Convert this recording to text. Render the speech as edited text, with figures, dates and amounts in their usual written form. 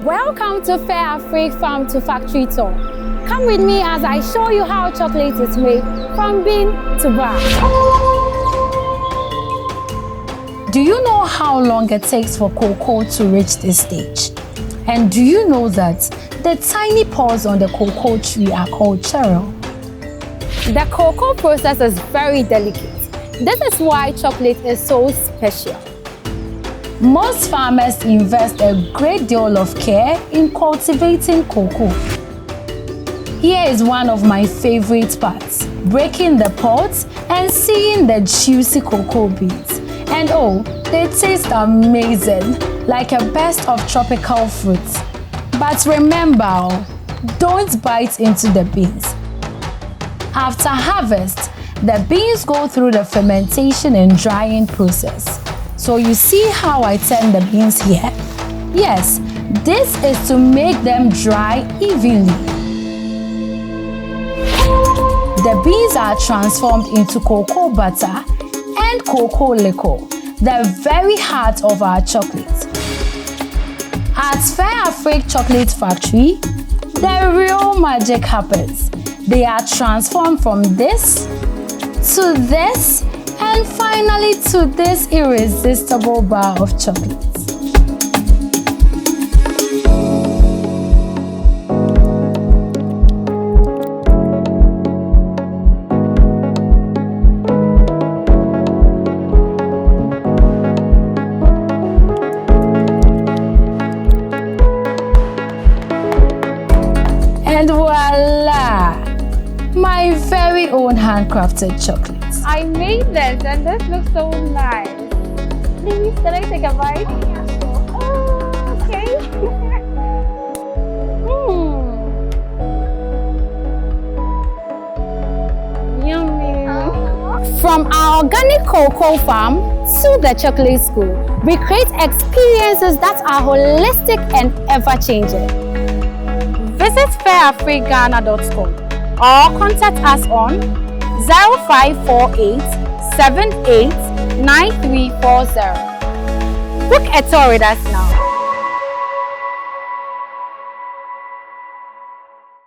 Welcome to fairafric farm to factory tour. Come with me as I show you how chocolate is made from bean to bar. Do you know how long it takes for cocoa to reach this stage? And do you know that the tiny pods on the cocoa tree are called cheryl? The cocoa process is very delicate. This is why chocolate is so special. Most farmers invest a great deal of care in cultivating cocoa. Here is one of my favorite parts: breaking the pods and seeing the juicy cocoa beans. And oh, they taste amazing, like a best of tropical fruits. But remember, don't bite into the beans. After harvest, the beans go through the fermentation and drying process. So you see how I turn the beans here? Yes, this is to make them dry evenly. The beans are transformed into cocoa butter and cocoa liquor, the very heart of our chocolate. At fairafric Chocolate Factory, the real magic happens. They are transformed from this to this and finally to this irresistible bar of chocolate. And voila! My very own handcrafted chocolate. I made this and this looks so nice. Please, can I take a bite? Oh, okay. Yummy. From our organic cocoa farm to the chocolate school, we create experiences that are holistic and ever-changing. Visit fairafricghana.com or contact us on 0548 78 9340. Book a tour with us now.